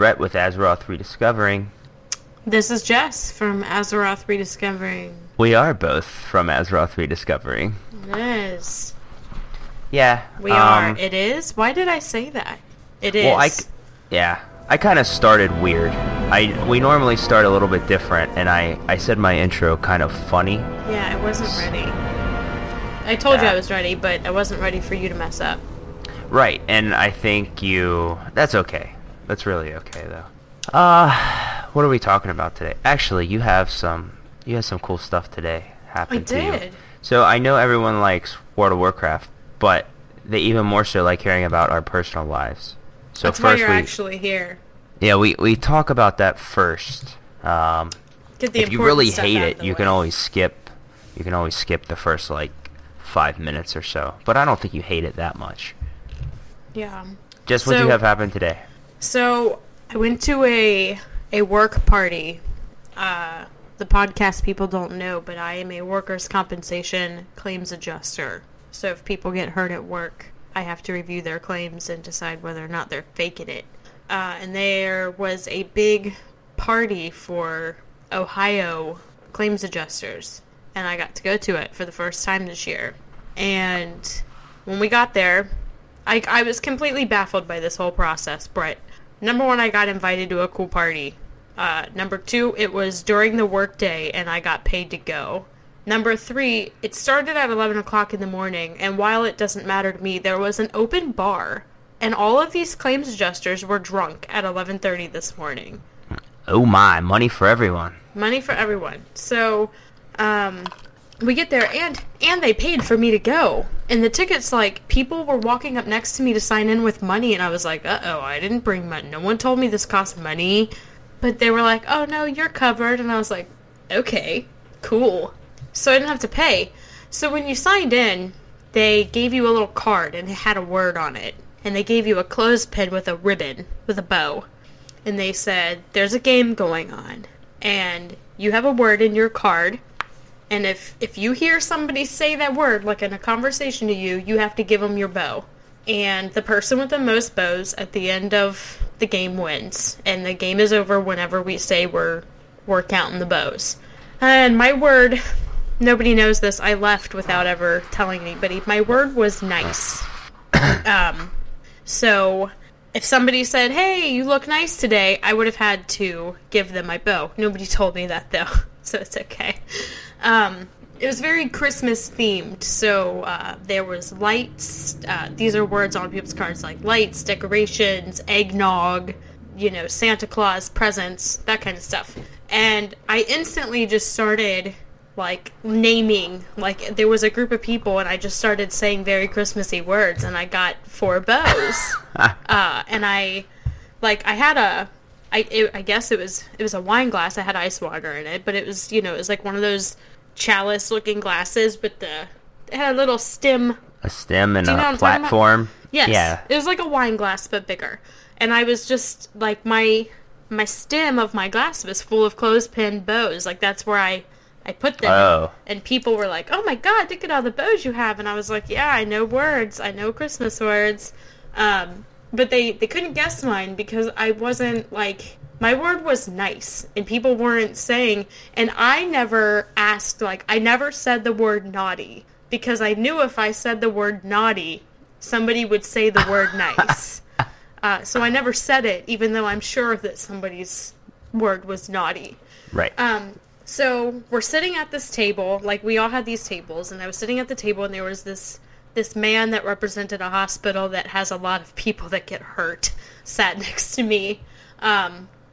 Brett with Azeroth Rediscovering. This is Jess from Azeroth Rediscovering. We are both from Azeroth Rediscovering. It is. Yeah. We are. It is? Why did I say that? It is. Well, I kind of started weird. We normally start a little bit different, and I said my intro kind of funny. Yeah, I wasn't ready. I told you I was ready, but I wasn't ready for you to mess up. Right, and I think that's okay. That's really okay, though. What are we talking about today? Actually, you had some cool stuff today happen to you. I did. So I know everyone likes World of Warcraft, but they even more so like hearing about our personal lives. So that's why you're actually here. Yeah, we talk about that first. If you really hate it, you can always skip. You can always skip the first 5 minutes or so. But I don't think you hate it that much. Yeah. Just what you have happened today. So I went to a work party. The podcast people don't know, but I am a workers' compensation claims adjuster. So if people get hurt at work, I have to review their claims and decide whether or not they're faking it. And there was a big party for Ohio claims adjusters. And I got to go to it for the first time this year. And when we got there, I was completely baffled by this whole process, Brett. Number one, I got invited to a cool party. Number two, it was during the workday, and I got paid to go. Number three, it started at 11 o'clock in the morning, and while it doesn't matter to me, there was an open bar, and all of these claims adjusters were drunk at 11:30 this morning. Oh my, money for everyone. Money for everyone. So, we get there, and they paid for me to go. And the tickets, people were walking up next to me to sign in with money, and I was like, uh-oh, I didn't bring money. No one told me this cost money. But they were like, oh, no, you're covered. And I was like, okay, cool. So I didn't have to pay. So when you signed in, they gave you a little card, and it had a word on it. And they gave you a clothespin with a ribbon, with a bow. And they said, there's a game going on, and you have a word in your card. And if you hear somebody say that word, like in a conversation to you, you have to give them your bow. And the person with the most bows at the end of the game wins. And the game is over whenever we say we're counting the bows. And my word, nobody knows this, I left without ever telling anybody. My word was nice. So if somebody said, hey, you look nice today, I would have had to give them my bow. Nobody told me that, though, so it's okay. It was very Christmas themed, so there was lights. These are words on people's cards, like lights, decorations, eggnog, Santa Claus, presents, that kind of stuff. And I instantly just started, naming, there was a group of people, and I just started saying very Christmassy words, and I got 4 bows. And I had I guess it was a wine glass. I had ice water in it, but it was, it was like one of those chalice-looking glasses, but it had a little stem. A stem and a platform? Yes. Yeah. It was like a wine glass, but bigger. And I was just, my stem of my glass was full of clothespin bows. That's where I put them. Oh. And people were like, oh my god, look at all the bows you have. And I was like, yeah, I know words. I know Christmas words. But they couldn't guess mine because I wasn't, my word was nice, and people weren't saying, and I never asked, I never said the word naughty, because I knew if I said the word naughty, somebody would say the word nice. So I never said it, even though I'm sure that somebody's word was naughty. Right. So we're sitting at this table, we all had these tables, and I was sitting at the table, and there was this man that represented a hospital that has a lot of people that get hurt sat next to me.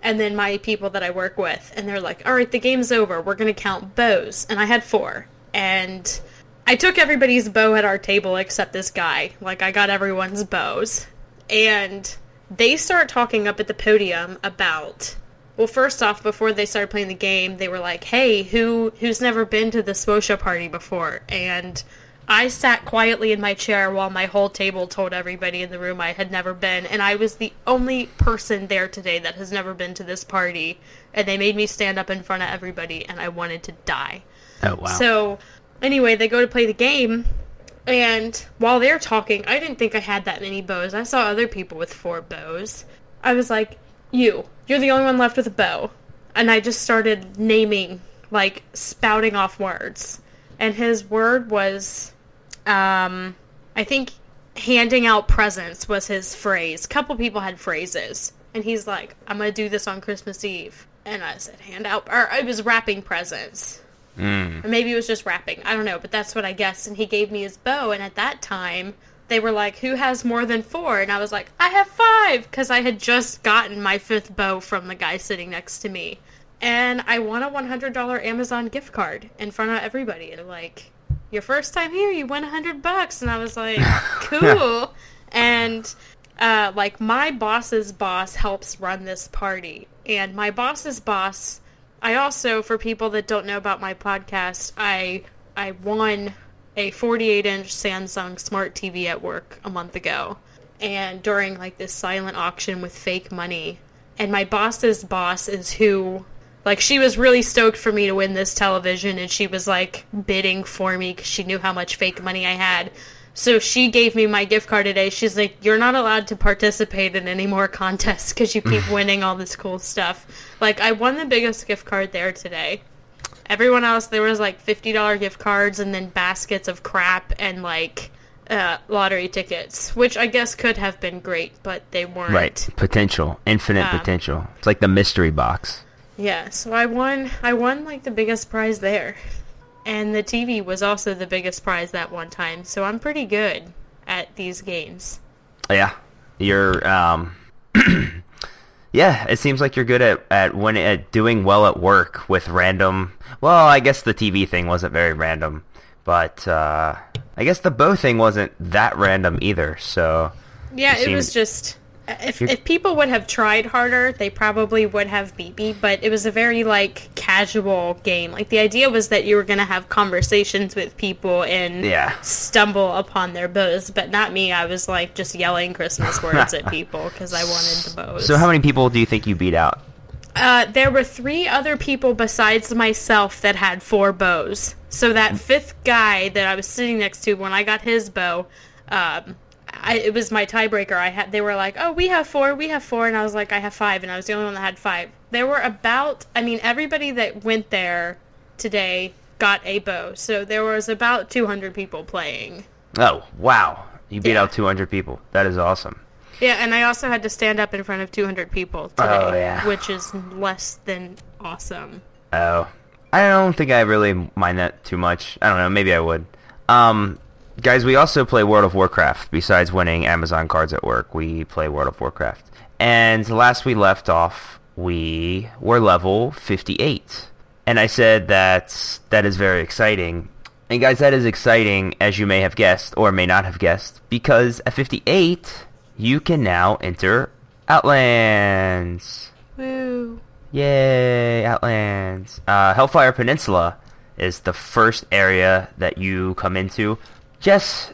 And then my people that I work with. And they're like, all right, the game's over. We're going to count bows. And I had 4. And I took everybody's bow at our table except this guy. I got everyone's bows. And they start talking up at the podium about... Well, first off, before they started playing the game, they were like, hey, who's never been to the Swosha party before? And I sat quietly in my chair while my whole table told everybody in the room I had never been, and I was the only person there today that has never been to this party, and they made me stand up in front of everybody, and I wanted to die. Oh, wow. So, anyway, they go to play the game, and while they're talking, I didn't think I had that many bows. I saw other people with 4 bows. I was like, You're the only one left with a bow. And I just started naming, like, spouting off words. And his word was, I think handing out presents was his phrase. A couple people had phrases. And he's like, I'm going to do this on Christmas Eve. And I said, or I was wrapping presents. Or maybe it was just wrapping. I don't know, but that's what I guessed. And he gave me his bow, and at that time, they were like, who has more than 4? And I was like, I have 5! Because I had just gotten my 5th bow from the guy sitting next to me. And I won a $100 Amazon gift card in front of everybody. And like, your first time here, you win $100. And I was like, cool. And, like, my boss's boss helps run this party. And my boss's boss, I also, for people that don't know about my podcast, I won a 48-inch Samsung Smart TV at work a month ago. And during, like, this silent auction with fake money. And my boss's boss is who, like, she was really stoked for me to win this television, and she was, like, bidding for me because she knew how much fake money I had. So she gave me my gift card today. She's like, you're not allowed to participate in any more contests because you keep winning all this cool stuff. Like, I won the biggest gift card there today. Everyone else, there was, like, $50 gift cards and then baskets of crap and, like, lottery tickets, which I guess could have been great, but they weren't. Right. Potential. Infinite potential. It's like the mystery box. Yeah, so I won, like, the biggest prize there. And the TV was also the biggest prize that one time, so I'm pretty good at these games. Yeah. You're, yeah, it seems like you're good at doing well at work with random... Well, I guess the TV thing wasn't very random, but I guess the bow thing wasn't that random either, so... Yeah, it was just... If people would have tried harder, they probably would have beat me, but it was a very, like, casual game. Like, the idea was that you were going to have conversations with people and stumble upon their bows, but not me. I was, like, just yelling Christmas words at people because I wanted the bows. So how many people do you think you beat out? There were 3 other people besides myself that had 4 bows. So that 5th guy that I was sitting next to, when I got his bow, it was my tiebreaker. They were like, oh, we have 4, and I was like, I have 5, and I was the only one that had 5. There were everybody that went there today got a bow, so there was about 200 people playing. Oh, wow. You beat out 200 people. That is awesome. Yeah, and I also had to stand up in front of 200 people today, which is less than awesome. Oh. I don't think I really mind that too much. I don't know, maybe I would. Guys, we also play World of Warcraft. Besides winning Amazon cards at work, we play World of Warcraft. And last we left off, we were level 58. And I said that is very exciting. And guys, that is exciting, as you may have guessed, or may not have guessed, because at 58, you can now enter Outlands. Woo. Yay, Outlands. Hellfire Peninsula is the first area that you come into. Jess,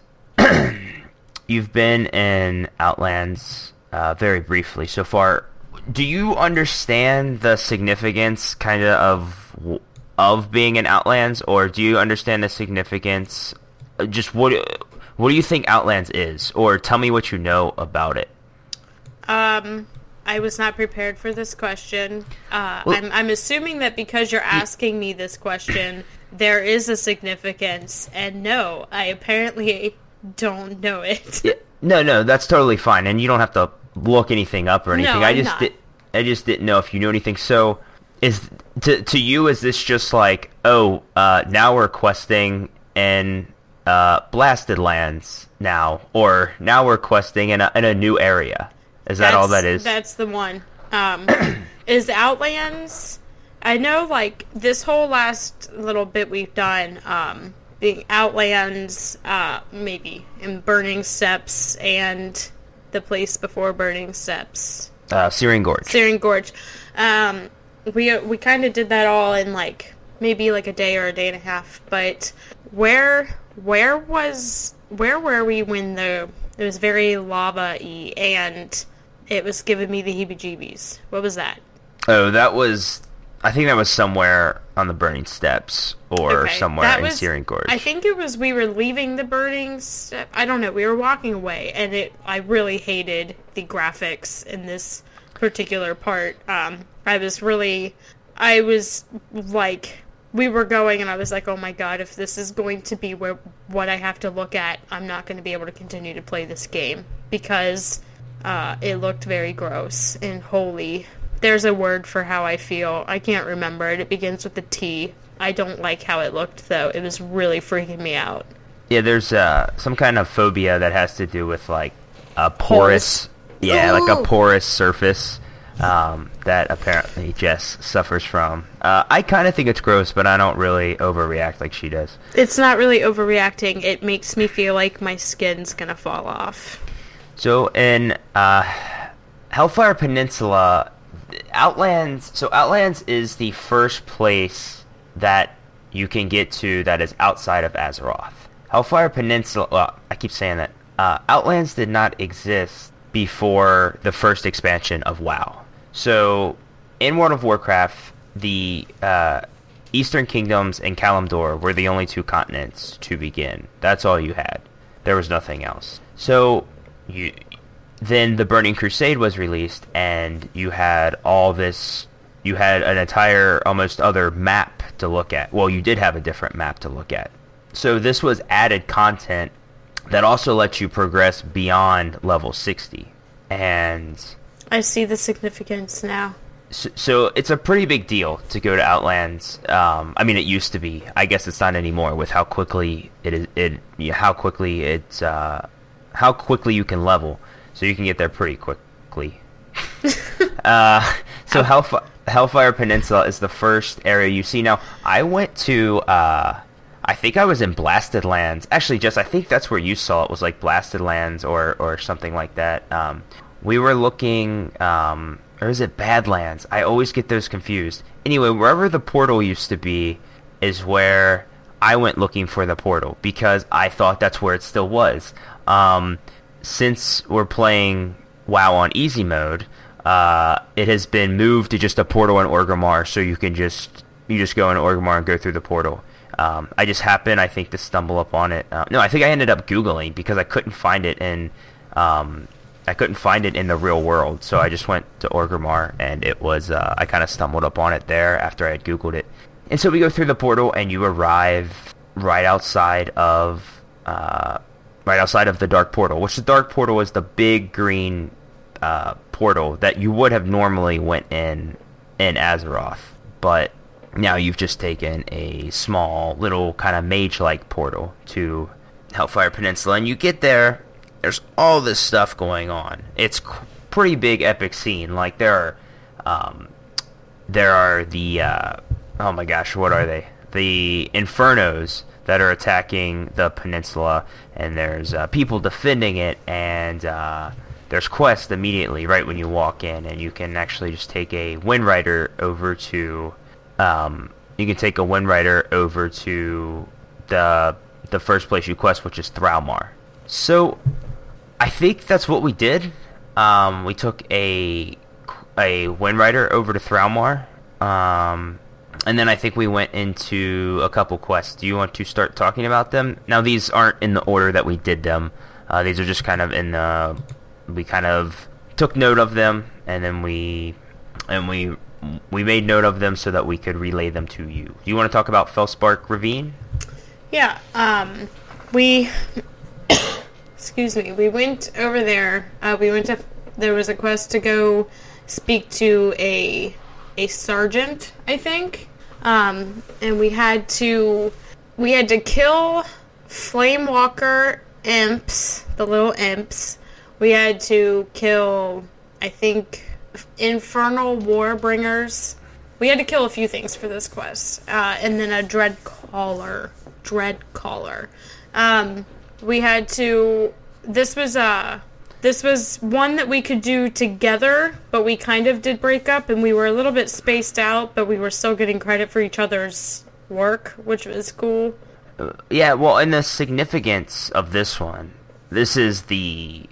you've been in Outlands very briefly so far. Do you understand the significance kind of being in Outlands, or do you understand the significance? Just what do you think Outlands is, or tell me what you know about it? I was not prepared for this question. I'm assuming that because you're asking me this question, there is a significance, and no, I apparently don't know it. Yeah, no, that's totally fine, and you don't have to look anything up or anything. No, I just didn't know if you knew anything. So, to you, is this just like, now we're questing in Blasted Lands now, or now we're questing in a new area? Is that all that is? That's the one. Is Outlands... I know, like, this whole last little bit we've done, being Outlands, maybe, in Burning Steps, and the place before Burning Steps. Searing Gorge. Searing Gorge. We kind of did that all in, like, maybe, like, a day or a day and a half, but where were we when it was very lava-y, and it was giving me the heebie-jeebies? What was that? Oh, I think that was somewhere on the Burning Steps, or somewhere in Searing Gorge. I think it was we were leaving the Burning Steps. I don't know. We were walking away, and I really hated the graphics in this particular part. I was like, we were going and I was like, oh my god, if this is going to be what I have to look at, I'm not going to be able to continue to play this game, because it looked very gross and holy. There's a word for how I feel. I can't remember it. It begins with a T. I don't like how it looked, though. It was really freaking me out. Yeah, there's some kind of phobia that has to do with, like, a porous... Yeah, like a porous surface that apparently Jess suffers from. I kind of think it's gross, but I don't really overreact like she does. It's not really overreacting. It makes me feel like my skin's gonna fall off. So in Hellfire Peninsula, Outlands is the first place that you can get to that is outside of Azeroth. Hellfire Peninsula, well, I keep saying that. Outlands did not exist before the first expansion of WoW. So, in World of Warcraft, the Eastern Kingdoms and Kalimdor were the only two continents to begin. That's all you had. There was nothing else. So, then the Burning Crusade was released, and you had all this... You had an entire, almost other map to look at. Well, you did have a different map to look at. So this was added content that also lets you progress beyond level 60. And I see the significance now. So it's a pretty big deal to go to Outlands. I mean, it used to be. I guess it's not anymore with how quickly how quickly you can level. So you can get there pretty quickly. So Hellfire Peninsula is the first area you see. Now, I went to... I think I was in Blasted Lands. Actually, Jess, I think that's where you saw it, was like Blasted Lands or something like that. We were looking, or is it Badlands? I always get those confused. Anyway, wherever the portal used to be is where I went looking for the portal, because I thought that's where it still was. Since we're playing WoW on easy mode, it has been moved to just a portal in Orgrimmar, so you just go in Orgrimmar and go through the portal. I just happened, I think, to stumble upon it. No, I think I ended up Googling because I couldn't find it in the real world. So I just went to Orgrimmar, and it was I kind of stumbled upon it there after I had Googled it. And so we go through the portal, and you arrive right outside of the Dark Portal, which the Dark Portal is the big green portal that you would have normally went in Azeroth, but now you've just taken a small, little kind of mage-like portal to Hellfire Peninsula, and you get there, there's all this stuff going on. It's pretty big, epic scene. Like, there are the, oh my gosh, what are they? The Infernos that are attacking the peninsula, and there's people defending it, and there's quests immediately right when you walk in, and you can actually just take a Windrider over to... the first place you quest, which is Thralmar. So, I think that's what we did. We took a Windrider over to Thralmar, and then I think we went into a couple quests. Do you want to start talking about them? Now, these aren't in the order that we did them. These are just kind of in the... We kind of took note of them, and then we made note of them so that we could relay them to you. Do you want to talk about Fellspark Ravine? Yeah, excuse me, we went over there, there was a quest to go speak to a sergeant, I think, and we had to kill Flamewalker imps, the little imps. We had to kill, I think, Infernal Warbringers. We had to kill a few things for this quest, and then a Dreadcaller. We had to... This was one that we could do together, but we kind of did break up, and we were a little bit spaced out, but we were still getting credit for each other's work, which was cool. Yeah, well, and the significance of this one, this is the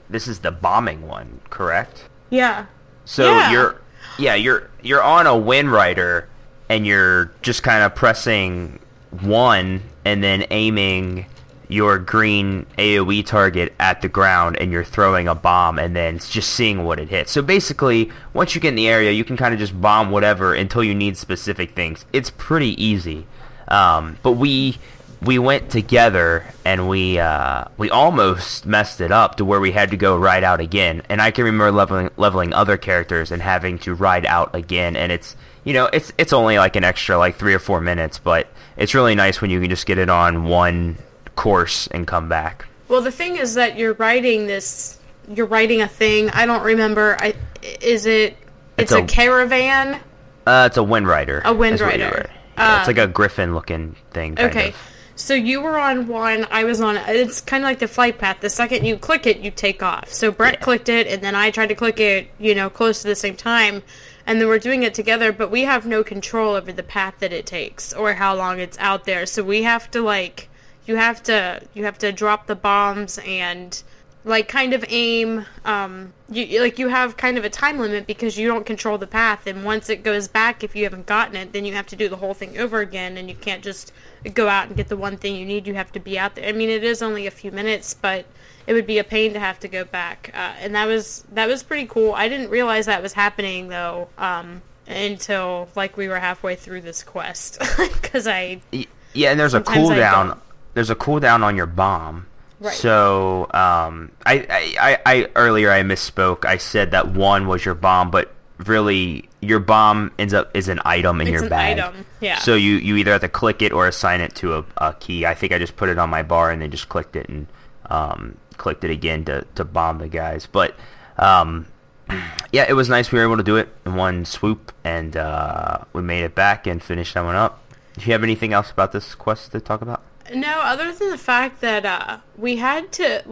bombing one, correct? Yeah. So you're on a Windrider, and you're just kind of pressing 1 and then aiming your green AoE target at the ground and you're throwing a bomb and then just seeing what it hits. So basically, once you get in the area, you can kind of just bomb whatever until you need specific things. It's pretty easy. But we went together and we almost messed it up to where we had to go ride out again. And I can remember leveling other characters and having to ride out again. And it's only like an extra like 3 or 4 minutes, but it's really nice when you can just get it on one course and come back. Well, the thing is that you're riding a thing. I don't remember. It's a caravan? It's a Wind Rider. A Wind Rider. Yeah, it's like a griffin-looking thing, kind of. So you were on one, I was on... It's kind of like the flight path. The second you click it, you take off. So Brett clicked it, and then I tried to click it, close to the same time. And then we're doing it together, but we have no control over the path that it takes or how long it's out there. So we have to, you have to drop the bombs and... kind of aim, you have kind of a time limit because you don't control the path, and once it goes back, if you haven't gotten it, then you have to do the whole thing over again, and you can't just go out and get the one thing you need. You have to be out there. I mean, it is only a few minutes, but it would be a pain to have to go back, and that was pretty cool. I didn't realize that was happening, though, until, we were halfway through this quest, because Yeah, and there's a cooldown. There's a cooldown on your bomb. Right. So, I earlier I misspoke. I said that one was your bomb, but really your bomb is an item in your bag. It's an item, yeah. So you either have to click it or assign it to a key. I think I just put it on my bar and then just clicked it and clicked it again to bomb the guys. But yeah, it was nice. We were able to do it in one swoop, and we made it back and finished that one up. Do you have anything else about this quest to talk about? No, other than the fact that we had to,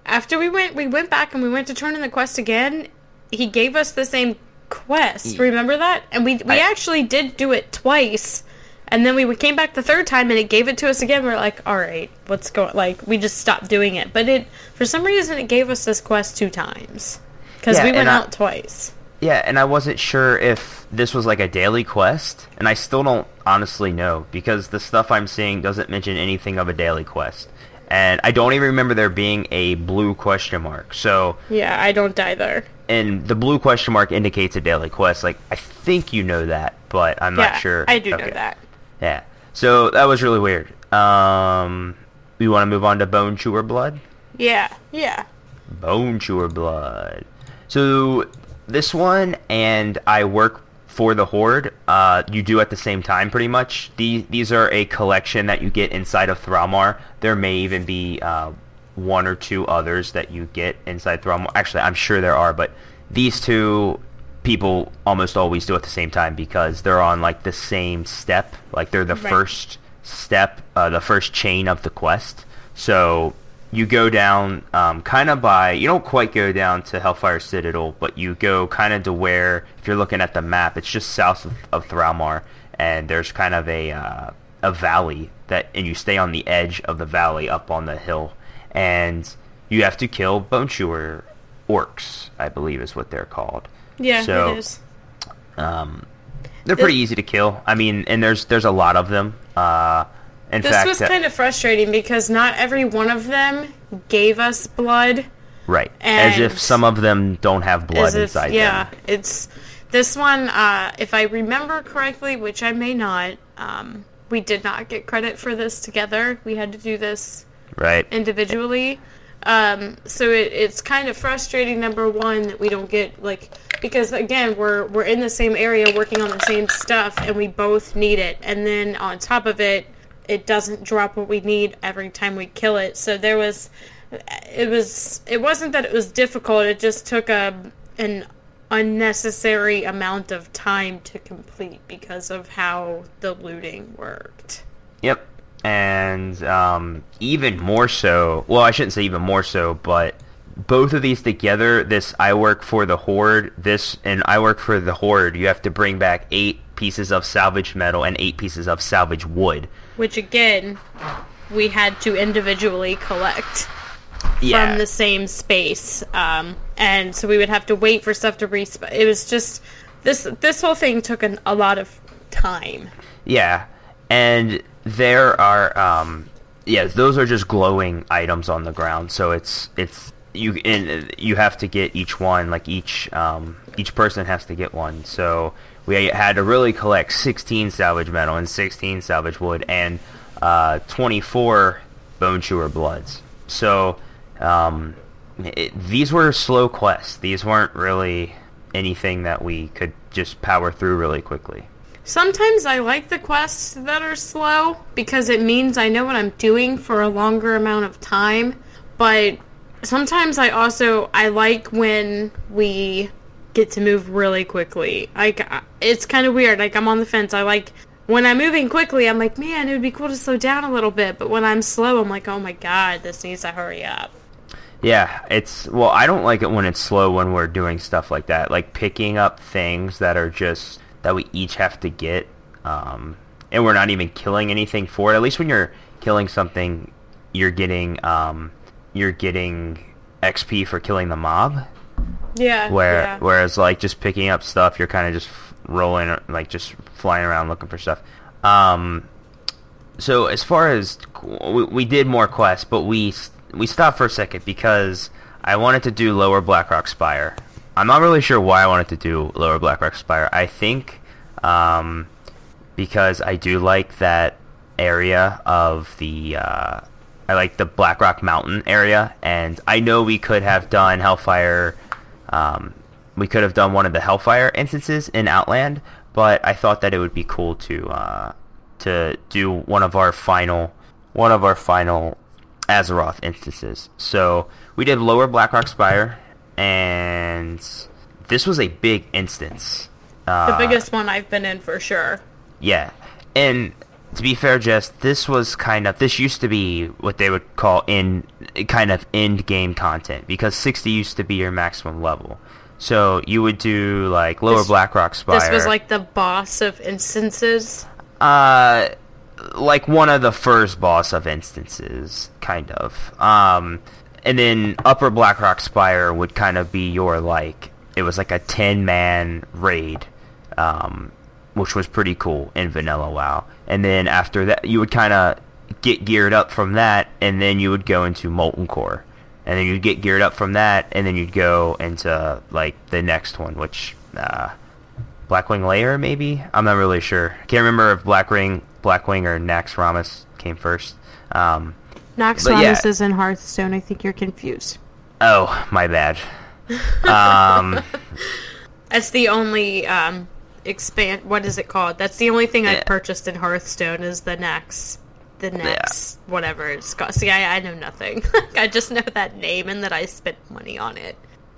after we went back and we went to turn in the quest again, he gave us the same quest. Remember that? And we actually did do it twice, and then we came back the third time and it gave it to us again. We're like, all right, what's going... we just stopped doing it. But for some reason, it gave us this quest 2 times. Because we went out twice. Yeah, and I wasn't sure if this was a daily quest, and I still don't honestly know, because the stuff I'm seeing doesn't mention anything of a daily quest. And I don't even remember there being a blue question mark, so... Yeah, I don't either. And the blue question mark indicates a daily quest. I think you know that, but I'm not sure. I do know that. Yeah, so that was really weird. We want to move on to Bone Chewer Blood? Yeah. Bone Chewer Blood. So... This one and I Work for the Horde, you do at the same time, pretty much. These are a collection that you get inside of Thraumar. There may even be 1 or 2 others that you get inside Thraumar. Actually, I'm sure there are, but these 2 people almost always do at the same time because they're on the same step. They're the first step, the first chain of the quest. So... You go down kind of by... You don't quite go down to Hellfire Citadel, but you go kind of to where, if you're looking at the map, it's just south of Thraumar, and there's kind of a valley, and you stay on the edge of the valley up on the hill, and you have to kill Bone Chewer orcs, I believe is what they're called. Yeah, it is. They're pretty easy to kill. I mean, and there's a lot of them. This was kind of frustrating because not every one of them gave us blood. Right. As if some of them don't have blood inside them. Yeah. It's this one, if I remember correctly, which I may not, we did not get credit for this together. We had to do this individually. So it's kind of frustrating, number one, that we don't get, because, again, we're in the same area working on the same stuff, and we both need it. And then on top of it, it doesn't drop what we need every time we kill it. So it wasn't that it was difficult, it just took an unnecessary amount of time to complete because of how the looting worked. Yep. And even more so, well, I shouldn't say even more so, but both of these together, this I Work for the Horde, and I Work for the Horde, you have to bring back 8 pieces of salvaged metal and 8 pieces of salvaged wood. Which, again, we had to individually collect from the same space. And so we would have to wait for stuff to respawn. It was just... This whole thing took a lot of time. Yeah. And there are... yeah, those are just glowing items on the ground. So you have to get each one. Like each person has to get one. So we had to really collect 16 salvage metal and 16 salvage wood and 24 bone chewer bloods. So these were slow quests. These weren't really anything that we could just power through really quickly. Sometimes I like the quests that are slow because it means I know what I'm doing for a longer amount of time. But sometimes I like when we get to move really quickly. Like, it's kind of weird. Like, I'm on the fence. I like when I'm moving quickly, I'm like, man, it would be cool to slow down a little bit. But when I'm slow, I'm like, oh my god, this needs to hurry up. Yeah, I don't like it when it's slow when we're doing stuff like that. Like picking up things that are just that we each have to get, and we're not even killing anything for it. At least when you're killing something, you're getting XP for killing the mob. Yeah. Whereas like just picking up stuff, you're kind of just rolling, like just flying around looking for stuff. So as far as we did more quests, but we stopped for a second because I wanted to do Lower Blackrock Spire. I'm not really sure why I wanted to do Lower Blackrock Spire. I think because I do like that area of the... I like the Blackrock Mountain area, and I know we could have done Hellfire... we could have done one of the Hellfire instances in Outland, but I thought that it would be cool to do one of our final Azeroth instances. So we did Lower Blackrock Spire, and this was a big instance. The biggest one I've been in for sure. Yeah, and to be fair, Jess, this used to be what they would call end game content, because 60 used to be your maximum level. So you would do like Lower Blackrock Spire. This was like the boss of instances? Like one of the first boss of instances, kind of. And then Upper Blackrock Spire would kind of be your, like, it was like a 10-man raid, which was pretty cool in Vanilla WoW. And then after that, you would kind of get geared up from that, and then you would go into Molten Core. And then you'd get geared up from that, and then you'd go into, like, the next one, which, Blackwing Lair, maybe? I'm not really sure. Can't remember if Blackwing or Naxxramas came first. Naxxramas is in Hearthstone. I think you're confused. Oh, my bad. That's the only what is it called? That's the only thing I've purchased in Hearthstone is the Nax, whatever it's called. See, I know nothing. I just know that name and that I spent money on it.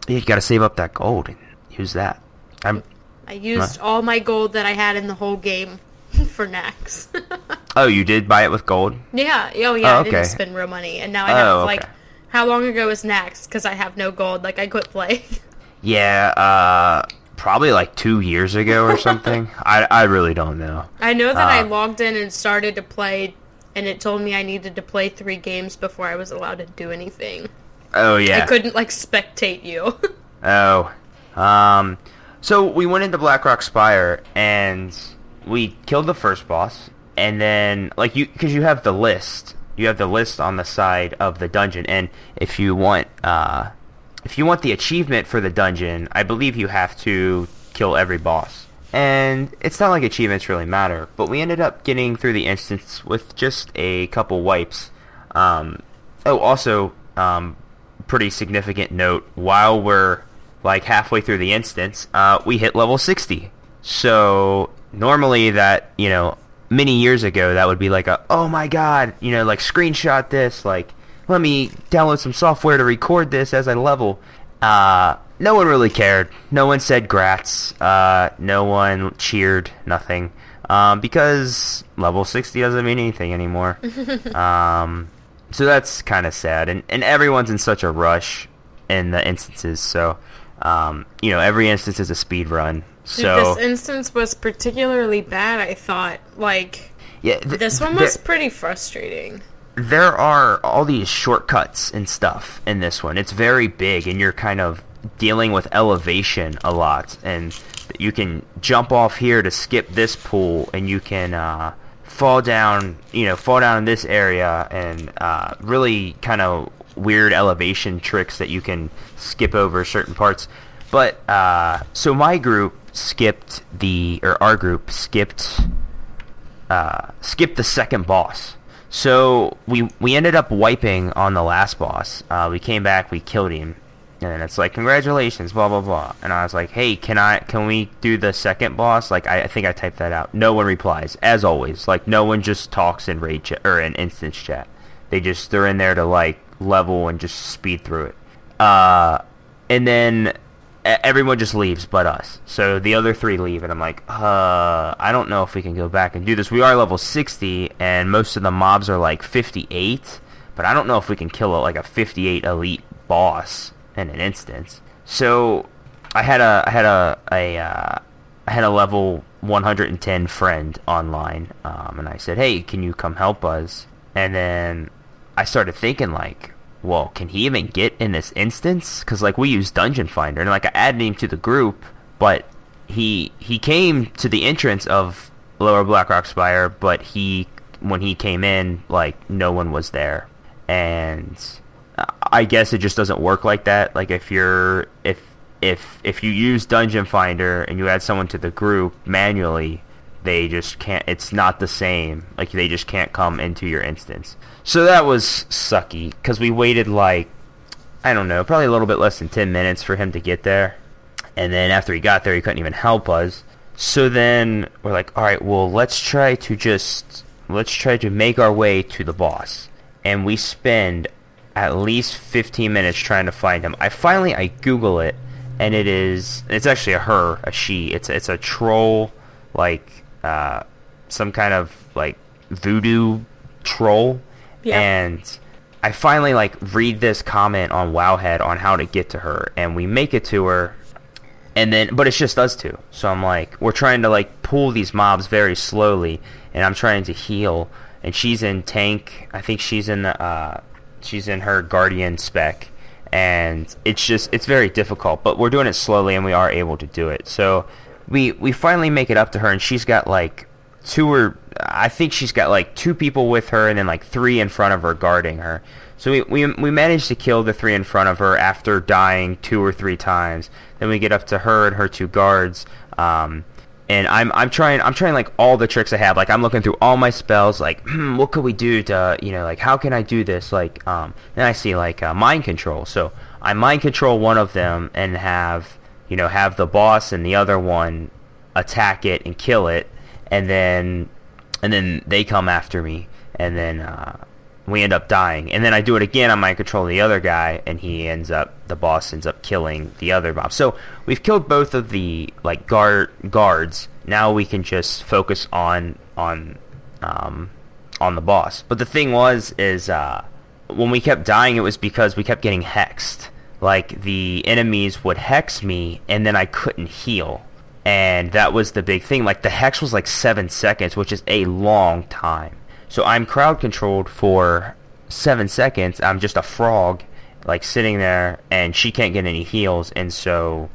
Yeah, you gotta save up that gold and use that. I used all my gold that I had in the whole game for Nax. Oh, you did buy it with gold? Yeah. Oh, yeah. I didn't spend real money. And now I have, how long ago was Nax? Because I have no gold. Like, I quit playing. Yeah, probably like 2 years ago or something. I really don't know. I know that I logged in and started to play, and it told me I needed to play 3 games before I was allowed to do anything. Oh, yeah. I couldn't, like, spectate you. So we went into Blackrock Spire, and we killed the first boss, and then, like, because you have the list. You have the list on the side of the dungeon, and if you want the achievement for the dungeon, I believe you have to kill every boss. And it's not like achievements really matter, but we ended up getting through the instance with just a couple wipes. Also, pretty significant note, while we're like halfway through the instance, we hit level 60. So normally that, many years ago, that would be like oh my god, like screenshot this, like let me download some software to record this as I level. No one really cared. No one said grats. No one cheered. Nothing. Because level 60 doesn't mean anything anymore. So that's kind of sad. And everyone's in such a rush in the instances. So, every instance is a speed run. So this instance was particularly bad, I thought. Like, this one was pretty frustrating. There are all these shortcuts and stuff in this one. It's very big, and you're kind of dealing with elevation a lot. And you can jump off here to skip this pool, and you can fall down in this area, and really kind of weird elevation tricks that you can skip over certain parts. But so our group skipped the second boss. So we ended up wiping on the last boss. We came back, we killed him, and it's like, congratulations, blah blah blah. And I was like, hey, can we do the second boss? Like, I think I typed that out. No one replies, as always. Like, no one just talks in raid chat or in instance chat. They're in there to like level and just speed through it. And then everyone just leaves but us. So the other 3 leave, and I'm like, I don't know if we can go back and do this. We are level 60, and most of the mobs are like 58, but I don't know if we can kill a 58 elite boss in an instance. So I had a level 110 friend online, and I said, hey, can you come help us? And then I started thinking, like, well, can he even get in this instance? Because, like, we use Dungeon Finder, and, like, I added him to the group, but he came to the entrance of Lower Blackrock Spire, but when he came in, like, no one was there. And I guess it just doesn't work like that. Like, if you use Dungeon Finder and you add someone to the group manually, they just can't, it's not the same. Like, they just can't come into your instance. So that was sucky, because we waited, like, I don't know, probably a little bit less than 10 minutes for him to get there. And then after he got there, he couldn't even help us. So then we're like, alright, well, let's try to make our way to the boss. And we spend at least 15 minutes trying to find him. I Google it, and it's actually a she. It's a troll, like, some kind of, like, voodoo troll. Yeah. And I finally, like, read this comment on Wowhead on how to get to her, and we make it to her, but it's just us two. So I'm like, we're trying to, like, pull these mobs very slowly, and I'm trying to heal, and she's in tank. I think she's in her guardian spec, and it's very difficult, but we're doing it slowly, and we are able to do it. So we finally make it up to her, and she's got, like, I think she's got, like, 2 people with her, and then, like, 3 in front of her guarding her. So we managed to kill the 3 in front of her after dying 2 or 3 times. Then we get up to her and her 2 guards, and I'm trying like all the tricks I have. Like, I'm looking through all my spells, like, what could we do to, like, how can I do this? Like, then I see, like, mind control. So I mind control one of them and have the boss and the other one attack it and kill it. And then they come after me, and then we end up dying. And then I do it again on mind control the other guy, and the boss ends up killing the other mob. So we've killed both of the, like, guards. Now we can just focus on the boss. But the thing is when we kept dying, it was because we kept getting hexed. Like, the enemies would hex me, and then I couldn't heal. And that was the big thing. Like, the hex was like 7 seconds, which is a long time. So I'm crowd controlled for 7 seconds. I'm just a frog, like, sitting there, and she can't get any heals, and so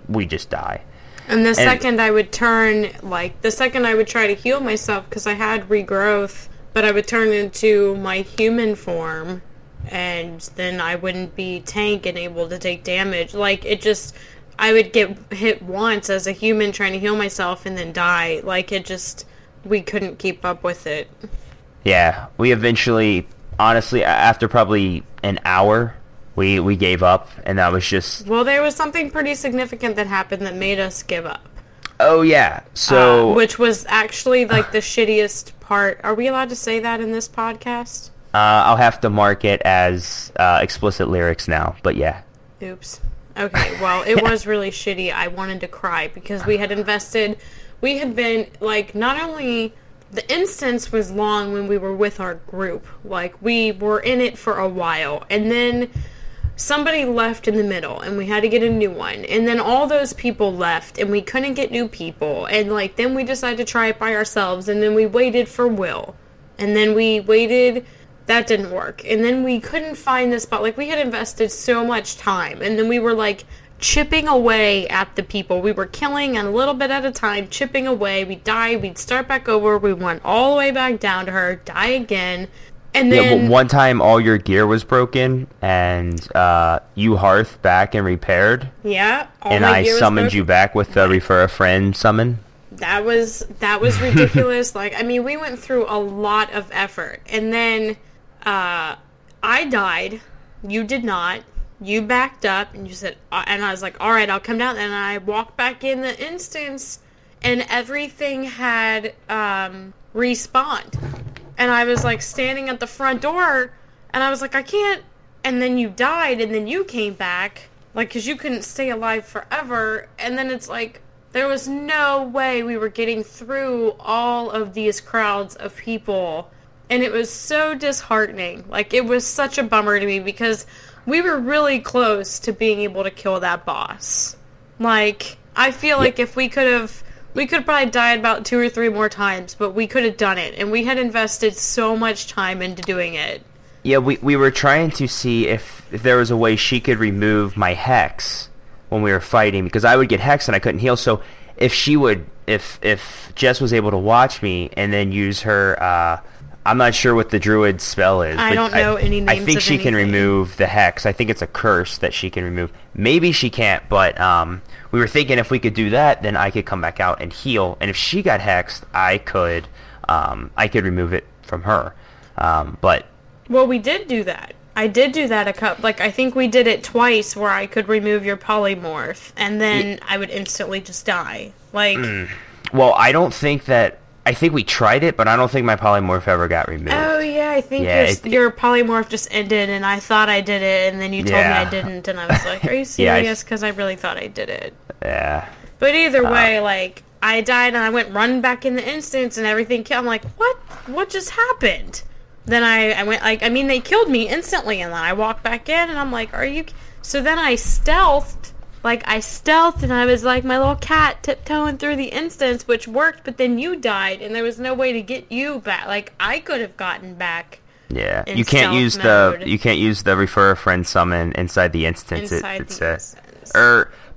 we just die. And the second I would try to heal myself, because I had regrowth, but I would turn into my human form, and then I wouldn't be tank and able to take damage. Like, I would get hit once as a human trying to heal myself and then die. Like, we couldn't keep up with it. Yeah, we eventually, honestly, after probably an hour, we gave up, and that was just... Well, there was something pretty significant that happened that made us give up. Oh, yeah, so... which was actually, like, the shittiest part. Are we allowed to say that in this podcast? I'll have to mark it as explicit lyrics now, but yeah. Oops. Okay, well, it was really shitty. I wanted to cry because we had been, like, not only, the instance was long when we were with our group. Like, we were in it for a while, and then somebody left in the middle, and we had to get a new one. And then all those people left, and we couldn't get new people. And, like, then we decided to try it by ourselves, and then we waited for Will. And then we waited... That didn't work. And then we couldn't find the spot. Like, we had invested so much time. And then we were, like, chipping away at the people. We were killing a little bit at a time, chipping away. We'd die, we'd start back over, we went all the way back down to her, die again. And then... Yeah, one time all your gear was broken, and you hearth back and repaired. Yeah. And I summoned you back with the Refer a Friend summon. That was ridiculous. Like, I mean, we went through a lot of effort. And then I died. You did not. You backed up, and you said, and I was like, all right, I'll come down. And I walked back in the instance, and everything had respawned. And I was, like, standing at the front door, and I was like, I can't. And then you died, and then you came back, like, because you couldn't stay alive forever. And then it's like, there was no way we were getting through all of these crowds of people. And it was so disheartening. Like, it was such a bummer to me, because we were really close to being able to kill that boss. Like, I feel like if we could probably died about 2 or 3 more times, but we could have done it. And we had invested so much time into doing it. Yeah, we were trying to see if there was a way she could remove my hex when we were fighting, because I would get hex and I couldn't heal. So if Jess was able to watch me and then use her, I'm not sure what the druid spell is. I don't know any names. I think she can remove the hex. I think it's a curse that she can remove. Maybe she can't, but we were thinking if we could do that, then I could come back out and heal. And if she got hexed, I could remove it from her. Well, we did do that. I did do that I think we did it twice, where I could remove your polymorph, and then I would instantly just die. Like, well, I think we tried it, but I don't think my polymorph ever got removed. Oh, yeah, I think your polymorph just ended, and I thought I did it, and then you told me I didn't, and I was like, are you serious? Because I really thought I did it. Yeah. But either way, like, I died, and I went running back in the instance, and everything killed. I'm like, what? What just happened? Then I went, like, I mean, they killed me instantly, and then I walked back in, and I'm like, are you... So then I stealthed, and I was like my little cat tiptoeing through the instance, which worked, but then you died, and there was no way to get you back. Like, I could have gotten back. Yeah, you can't use the Refer a Friend summon inside the instance.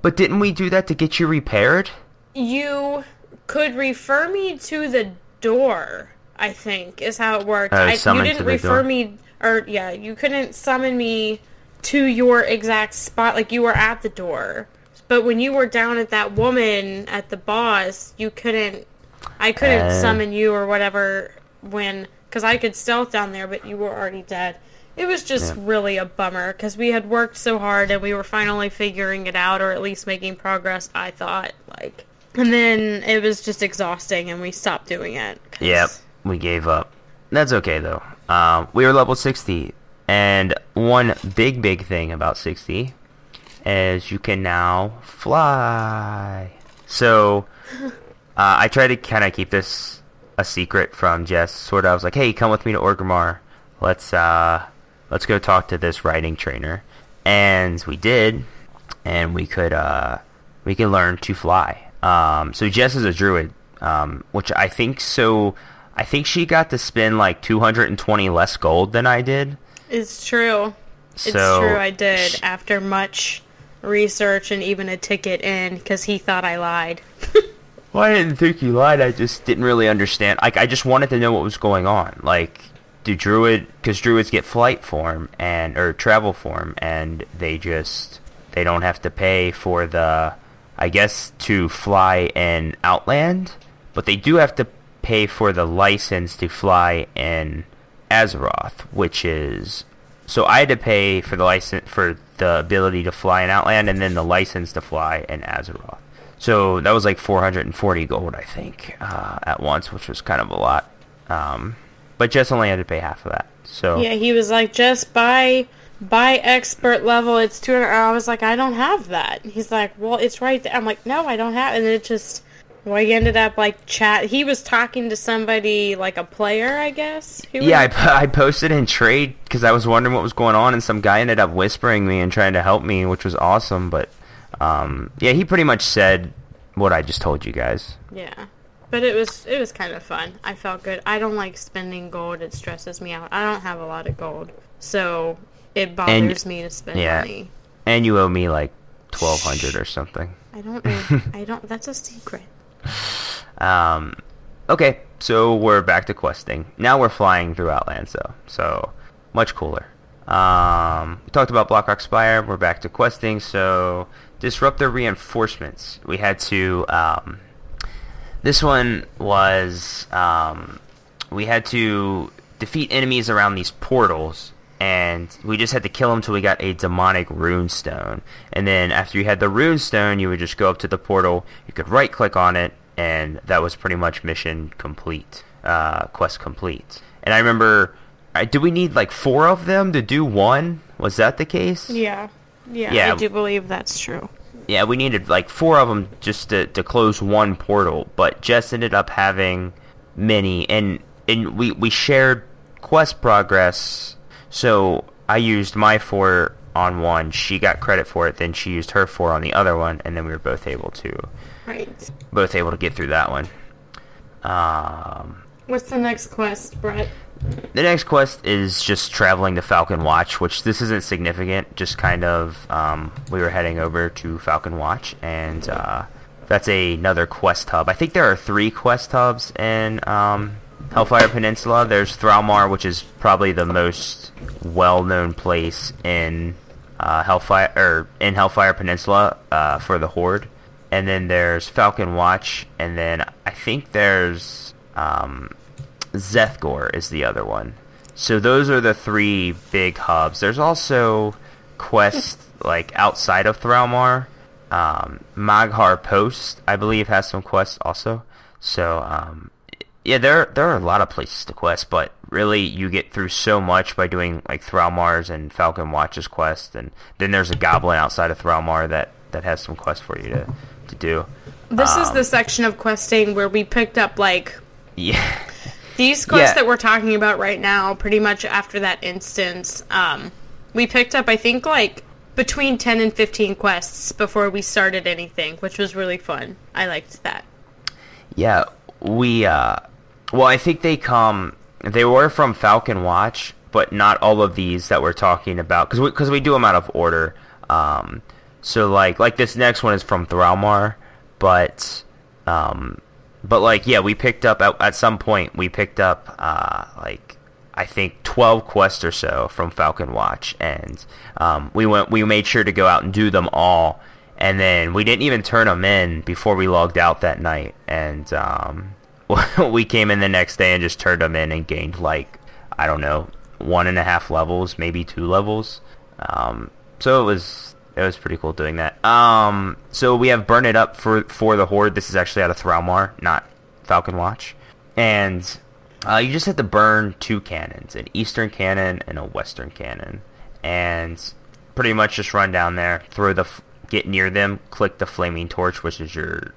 But didn't we do that to get you repaired? You could refer me to the door, I think, is how it worked. You didn't refer me, you couldn't summon me to your exact spot, like you were at the door. But when you were down at that woman, at the boss, I couldn't summon you or whatever because I could stealth down there, but you were already dead. It was just really a bummer, because we had worked so hard and we were finally figuring it out, or at least making progress, I thought. Like, and then it was just exhausting and we stopped doing it. Yep, we gave up. That's okay, though. We were level 60. And one big thing about 60 is you can now fly. So I try to kind of keep this a secret from Jess. Sort of, I was like, hey, come with me to Orgrimmar. Let's go talk to this riding trainer. And we did, and we can learn to fly. So Jess is a druid, which I think she got to spend like 220 less gold than I did. It's true. It's true, I did, after much research and even a ticket in, because he thought I lied. Well, I didn't think you lied, I just didn't really understand. Like, I just wanted to know what was going on. Like, because druids get flight form, or travel form, and they don't have to pay for to fly in Outland, but they do have to pay for the license to fly in Azeroth, which is... So I had to pay for the license, for the ability to fly in Outland, and then the license to fly in Azeroth. So that was like 440 gold, I think, at once, which was kind of a lot. But Jess only had to pay half of that. So yeah, he was like, just buy expert level, it's 200. I was like, I don't have that. He's like, well, it's right there. I'm like, no, I don't have it. And it just... Well, he ended up, like, he was talking to somebody, like a player, I guess? I posted in trade, because I was wondering what was going on, and some guy ended up whispering me and trying to help me, which was awesome, but, he pretty much said what I just told you guys. Yeah, but it was kind of fun. I felt good. I don't like spending gold. It stresses me out. I don't have a lot of gold, so it bothers me to spend money. And you owe me, like, 1200 or something. I don't know. That's a secret. Okay, so we're back to questing. Now we're flying through Outlands, though, so much cooler. We talked about Blackrock Spire. We're back to questing, so disrupt their reinforcements. We had to... this one was... we had to defeat enemies around these portals, and we just had to kill them till we got a demonic rune stone. And then after you had the rune stone, you would just go up to the portal, you could right-click on it, and that was pretty much mission complete, quest complete. And I remember, did we need like 4 of them to do one? Was that the case? Yeah, I do believe that's true. Yeah, we needed like 4 of them just to close one portal, but Jess ended up having many, and we shared quest progress, so I used my 4 on one, she got credit for it, then she used her 4 on the other one, and then we were both able to get through that one. What's the next quest, Brett? The next quest is just traveling to Falcon Watch, which this isn't significant, just kind of we were heading over to Falcon Watch, and that's another quest hub. I think there are 3 quest hubs in Hellfire Peninsula. There's Thralmar, which is probably the most well-known place in Hellfire Peninsula for the Horde. And then there's Falcon Watch, and then I think there's Zethgor is the other one. So those are the 3 big hubs. There's also quests like outside of Thralmar. Maghar Post, I believe, has some quests also. So yeah, there are a lot of places to quest, but really you get through so much by doing like Thralmar's and Falcon Watch's quest, and then there's a goblin outside of Thralmar that has some quests for you to do. This is the section of questing where we picked up like these quests that we're talking about right now. Pretty much after that instance, we picked up I think like between 10 and 15 quests before we started anything, which was really fun. I liked that. Yeah, we well, I think they were from Falcon Watch, but not all of these that we're talking about, because we do them out of order. So like this next one is from Thralmar, but like yeah, we picked up at some point we picked up like I think 12 quests or so from Falcon Watch, and we made sure to go out and do them all, and then we didn't even turn them in before we logged out that night, and we came in the next day and just turned them in and gained like, I don't know, 1.5 levels, maybe 2 levels. So it was pretty cool doing that. So we have Burn It Up for the Horde. This is actually out of Thralmar, not Falcon Watch. And you just have to burn 2 cannons, an eastern cannon and a western cannon. And pretty much just run down there, get near them, click the flaming torch, which is your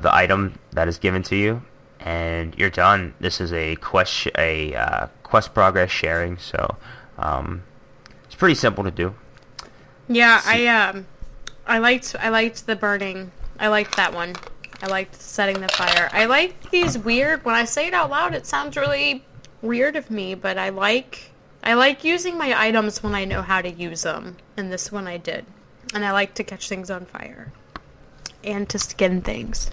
the item that is given to you, and you're done. This is a quest progress sharing, so it's pretty simple to do. Yeah, I liked the burning. I liked that one. I liked setting the fire. I like these weird. When I say it out loud, it sounds really weird of me, but I like using my items when I know how to use them, and this one I did. And I like to catch things on fire. And to skin things.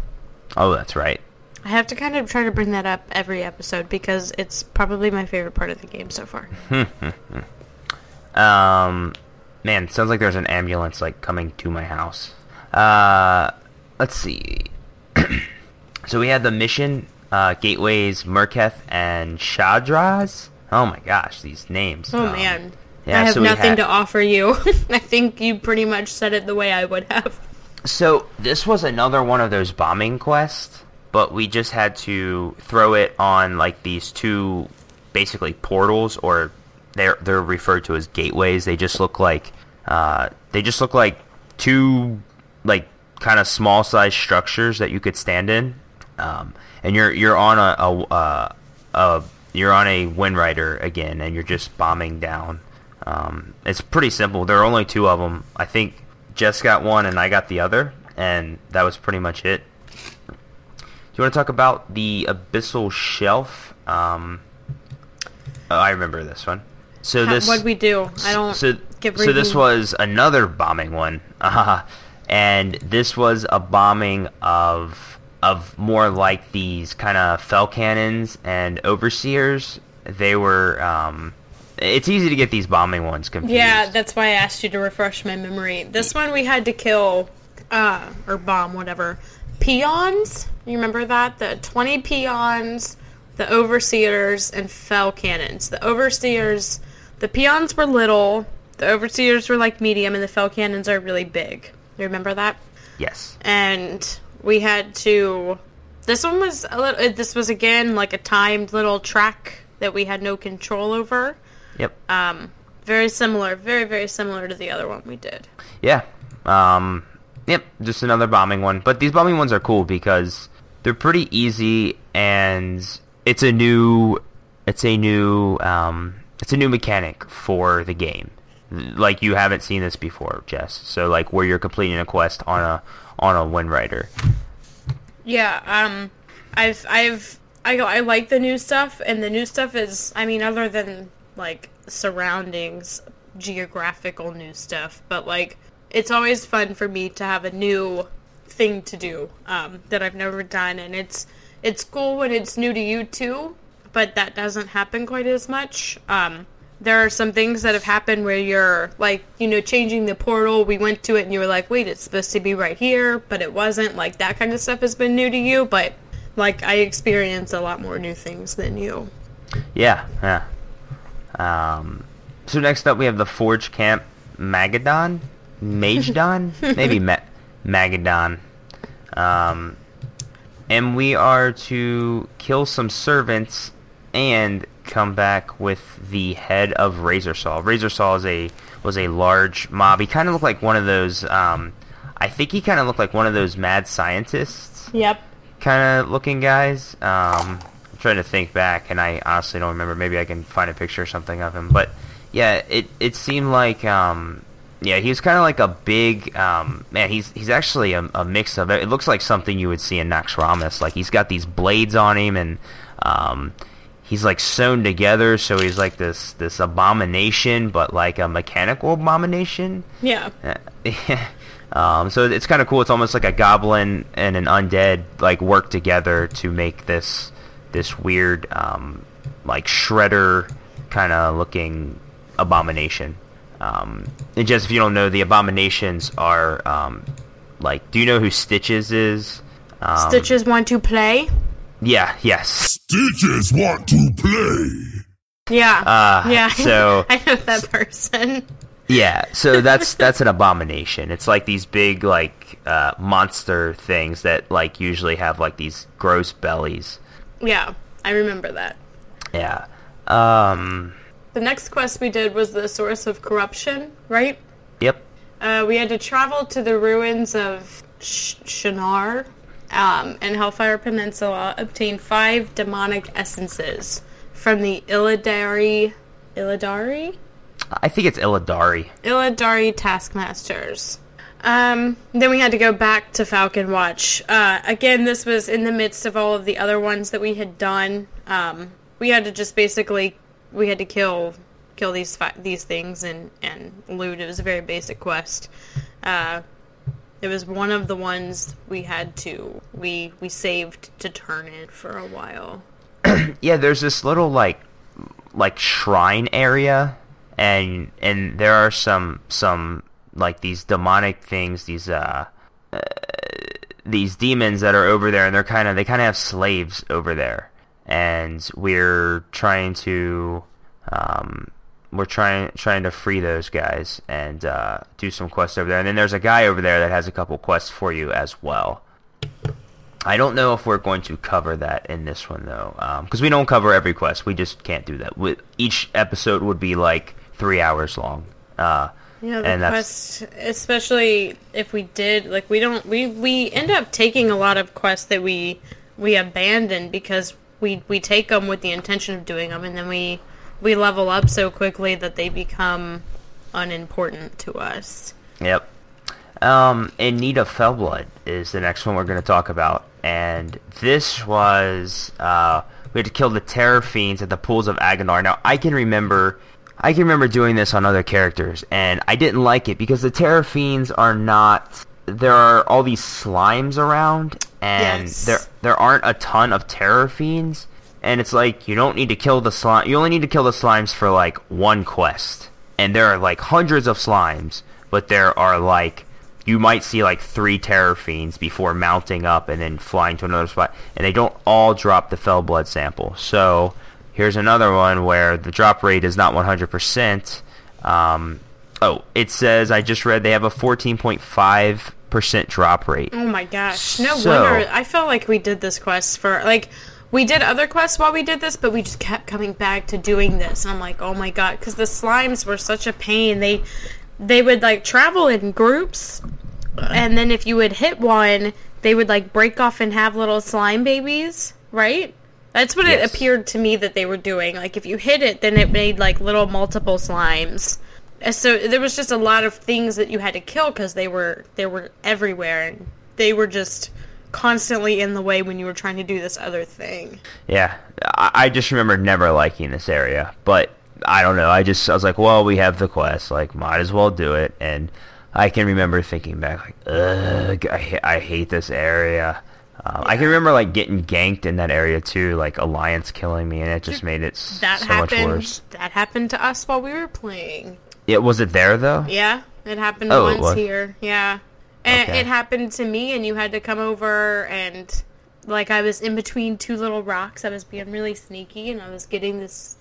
Oh, that's right. I have to kind of try to bring that up every episode because it's probably my favorite part of the game so far. Man, sounds like there's an ambulance like coming to my house. Let's see. So we had the mission, Gateways, Murketh, and Shadraz. Oh my gosh, these names. Oh man. Yeah, I have nothing to offer you. I think you pretty much said it the way I would have. So this was another one of those bombing quests, but we just had to throw it on like these 2 basically portals, or they're referred to as gateways. They just look like 2 like kind of small size structures that you could stand in, and you're on a Wind Rider again, and you're just bombing down. It's pretty simple. There are only 2 of them. I think Jess got one and I got the other, and that was pretty much it. Do you want to talk about the Abyssal Shelf? Oh, I remember this one. So what'd we do? I don't So this was another bombing one. And this was a bombing of more like these kind of fell cannons and overseers. They were... it's easy to get these bombing ones confused. Yeah, that's why I asked you to refresh my memory. This one we had to kill, or bomb, whatever, peons. You remember that? The 20 peons, the overseers, and fell cannons. The overseers, the peons were little, the overseers were like medium, and the fell cannons are really big. You remember that? Yes. And we had to... This one was a little... This was, again, like a timed little track that we had no control over. Yep. Very similar. Very, very similar to the other one we did. Yeah. Yep. Just another bombing one. But these bombing ones are cool because they're pretty easy, and it's a new mechanic for the game. Like, you haven't seen this before, Jess. So, like, where you're completing a quest on a Wind Rider. Yeah, I like the new stuff, and the new stuff is, I mean, other than, like, surroundings, geographical new stuff, but, like, it's always fun for me to have a new thing to do, that I've never done, and it's cool when it's new to you, too, but that doesn't happen quite as much. There are some things that have happened where you're, like, you know, changing the portal, we went to it and you were like, wait, it's supposed to be right here, but it wasn't. Like, that kind of stuff has been new to you, but, like, I experience a lot more new things than you. Yeah. So next up we have the Forge Camp Magadon? Maybe Magadon. And we are to kill some servants and come back with the head of Razorsaw. Razorsaw was a large mob. He kind of looked like one of those, I think he kind of looked like one of those mad scientists. Yep. Kind of looking guys. I'm trying to think back, and I honestly don't remember. Maybe I can find a picture or something of him. But, yeah, it seemed like, he was kind of like a big, man, he's actually a mix of it. It looks like something you would see in Naxxramas. Like, he's got these blades on him, and, he's like sewn together, so he's like this abomination, but like a mechanical abomination. Yeah. So it's kind of cool. It's almost like a goblin and an undead like work together to make this weird like shredder kind of looking abomination. And just if you don't know, the abominations are like, do you know who Stitches is? Stitches want to play? Yeah, yes. Stitches want to play. Yeah. Yeah. So I know that person. Yeah, so that's an abomination. It's like these big like monster things that like usually have like these gross bellies. Yeah, I remember that. Yeah. The next quest we did was the Source of Corruption, right? Yep. We had to travel to the ruins of Shinar. And Hellfire Peninsula, obtain 5 demonic essences from the Illidari? I think it's Illidari. Illidari Taskmasters. Then we had to go back to Falcon Watch. Again, this was in the midst of all of the other ones that we had done. We had to just basically, we had to kill these things and loot. It was a very basic quest. It was one of the ones we saved to turn in for a while. Yeah, there's this little like shrine area, and there are some like these demonic things, these demons that are over there, and they kind of have slaves over there, and we're trying to free those guys and do some quests over there. And then there's a guy over there that has a couple quests for you as well. I don't know if we're going to cover that in this one, though, because we don't cover every quest. We just can't do that. Each episode would be like 3 hours long. Yeah, the quest, especially if we did, like, we end up taking a lot of quests that we abandon because we take them with the intention of doing them, and then we level up so quickly that they become unimportant to us. Yep. In Need of Fellblood is the next one we're going to talk about. And this was, we had to kill the Terror Fiends at the Pools of Agonar. Now, I can remember, I can remember doing this on other characters, and I didn't like it because the Terror Fiends are not... There are all these slimes around, and there aren't a ton of Terror Fiends, and it's like, you don't need to kill the slime... You only need to kill the slimes for, like, one quest. And there are, like, hundreds of slimes, but there are, like... You might see, like, 3 Terror Fiends before mounting up and then flying to another spot, and they don't all drop the Fell Blood sample. So, here's another one where the drop rate is not 100%. It says, I just read, they have a 14.5% drop rate. Oh my gosh. No wonder. I felt like we did this quest for, like... We did other quests while we did this, but we just kept coming back to doing this. And I'm like, oh my god, because the slimes were such a pain. They would, like, travel in groups, and then if you would hit one, they would, like, break off and have little slime babies, right? That's what it appeared to me that they were doing. Like, if you hit it, then it made, like, little multiple slimes. So there was just a lot of things that you had to kill because they were everywhere, and they were just... constantly in the way when you were trying to do this other thing. Yeah, I just remember never liking this area, but I don't know, I was like, well, we have the quest, like, might as well do it, and I can remember thinking back, like, ugh, I hate this area. I can remember, like, getting ganked in that area, too, like, Alliance killing me, and it just made it so much worse. That happened to us while we were playing. Yeah, was it there, though? Yeah, it happened once here, yeah. And it happened to me, and you had to come over, and, like, I was in between 2 little rocks. I was being really sneaky, and I was getting this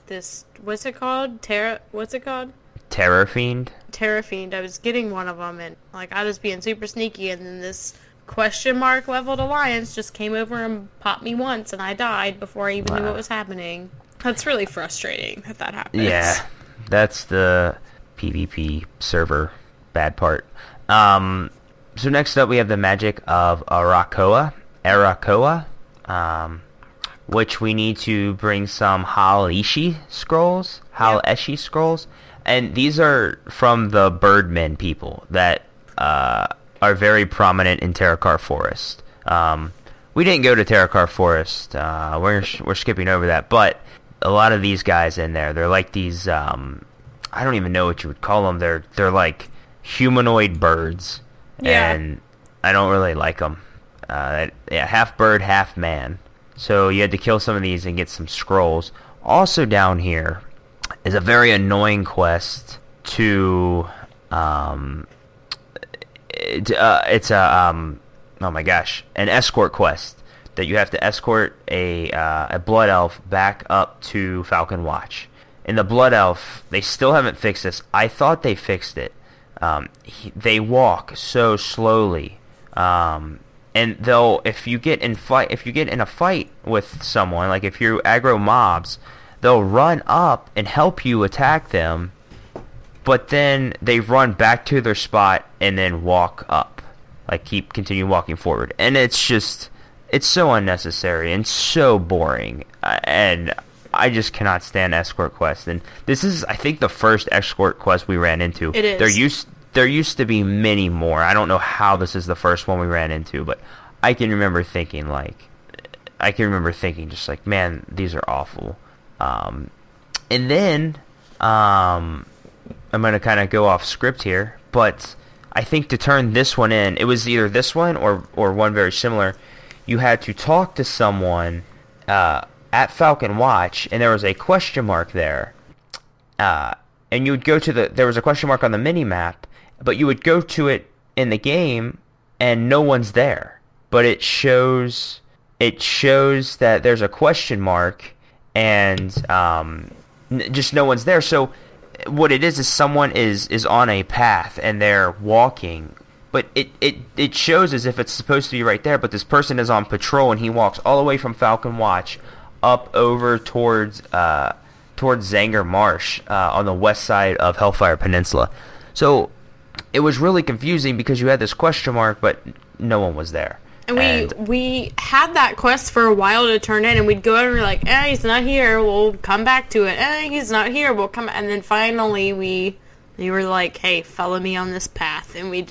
what's it called? What's it called? Terror Fiend? Terror Fiend. I was getting one of them, and, like, I was being super sneaky, and then this question mark leveled Alliance just came over and popped me once, and I died before I even knew what was happening. That's really frustrating that happens. Yeah, that's the PvP server bad part. So next up we have the magic of Arakoa, which we need to bring some Hal-Eshi scrolls, and these are from the Birdmen people that are very prominent in Terrakar Forest. We didn't go to Terrakar Forest, we're skipping over that, but a lot of these guys in there, they're like these, I don't even know what you would call them, they're like humanoid birds. Yeah. And I don't really like them. Half bird, half man. So you had to kill some of these and get some scrolls. Also down here is a very annoying quest to... it's a... oh my gosh. An escort quest. That you have to escort a blood elf back up to Falcon Watch. In the blood elf, they still haven't fixed this. I thought they fixed it. They walk so slowly, and if you get in a fight with someone, like if you aggro mobs, they'll run up and help you attack them, but then they run back to their spot and then walk up, like continue walking forward, and it's so unnecessary and so boring, and I just cannot stand escort quests. And this is, I think, the first escort quest we ran into. It is. There used to be many more. I don't know how this is the first one we ran into, but I can remember thinking just like, man, these are awful. And then I'm going to kind of go off script here, but I think to turn this one in, it was either this one or one very similar. You had to talk to someone at Falcon Watch, and there was a question mark there. And you would go to there was a question mark on the mini-map, but you would go to it in the game, and no one's there. But it shows that there's a question mark, and just no one's there. So what it is someone is on a path, and they're walking, but it shows as if it's supposed to be right there, but this person is on patrol, and he walks all the way from Falcon Watch up over towards Zanger Marsh on the west side of Hellfire Peninsula. So it was really confusing because you had this question mark, but no one was there. And we had that quest for a while to turn in, and we'd go over and we're like, he's not here, we'll come back to it. He's not here, we'll come. And then finally we were like, hey, follow me on this path. And we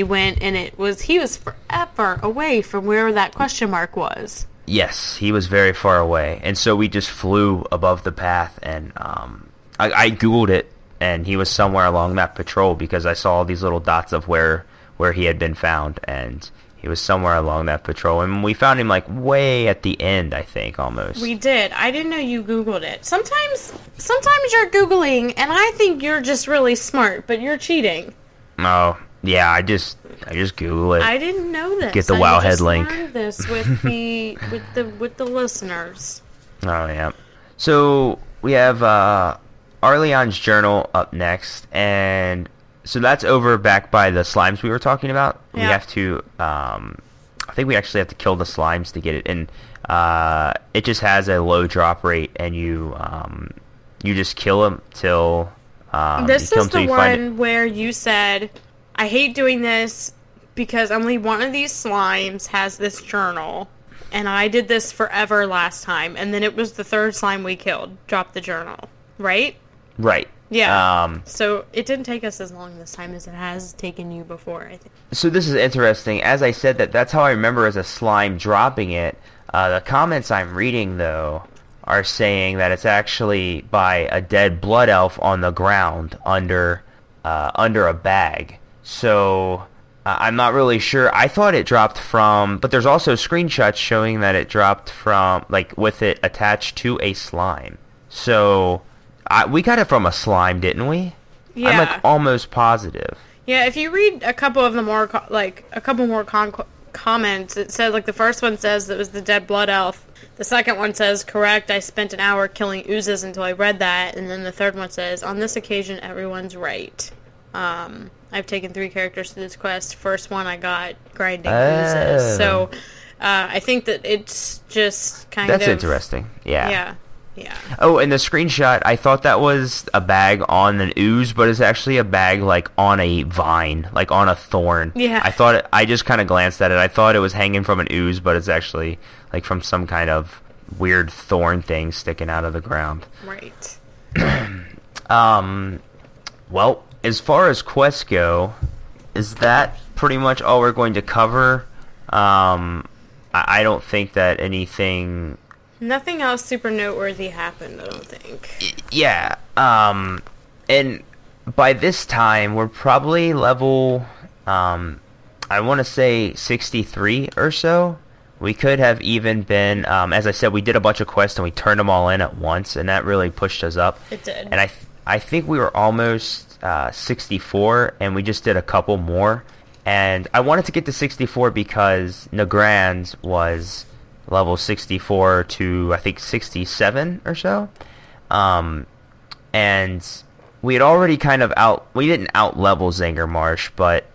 went, and he was forever away from where that question mark was. Yes, he was very far away. And so we just flew above the path, and I Googled it, and he was somewhere along that patrol because I saw these little dots of where he had been found, and he was somewhere along that patrol. And we found him, like, way at the end, I think, almost. We did. I didn't know you Googled it. Sometimes you're Googling, and I think you're just really smart, but you're cheating. Oh, yeah, I just Google it. I didn't know this. Get the Wowhead link. I learned this with the listeners. Oh, yeah. So, we have Arleon's journal up next, and so that's over back by the slimes we were talking about. Yeah. We have to, I think we actually have to kill the slimes to get it, and it just has a low drop rate, and you just kill them till... this is the one where you said, I hate doing this because only one of these slimes has this journal, and I did this forever last time, and then it was the third slime we killed, dropped the journal, right? Right. Yeah. So it didn't take us as long this time as it has taken you before, I think. So this is interesting. As I said, that's how I remember as a slime dropping it. The comments I'm reading, though, are saying that it's actually by a dead blood elf on the ground under a bag. So I'm not really sure. I thought it dropped from, but there's also screenshots showing that it dropped from, like, with it attached to a slime. So we got it from a slime, didn't we? Yeah. I'm, like, almost positive. Yeah, if you read a couple of the more, comments, it said, like, the first one says it was the dead blood elf. The second one says, correct, I spent an hour killing oozes until I read that. And then the third one says, on this occasion, everyone's right. I've taken 3 characters to this quest. First one I got grinding oozes. So, I think that it's just kind of... That's interesting. Yeah. Yeah. Yeah. Oh, and the screenshot, I thought that was a bag on an ooze, but it's actually a bag, like, on a vine, like, on a thorn. Yeah. I just kind of glanced at it. I thought it was hanging from an ooze, but it's actually, like, from some kind of weird thorn thing sticking out of the ground. Right. Well, as far as quests go, is that pretty much all we're going to cover? I don't think that anything... Nothing else super noteworthy happened, I don't think. Yeah. And by this time, we're probably level, I want to say 63 or so. We could have even been, as I said, we did a bunch of quests and we turned them all in at once, and that really pushed us up. It did. And I think we were almost 64, and we just did a couple more. And I wanted to get to 64 because Nagrand was level 64 to, I think, 67 or so. And we had already kind of we didn't out-level Zangermarsh, but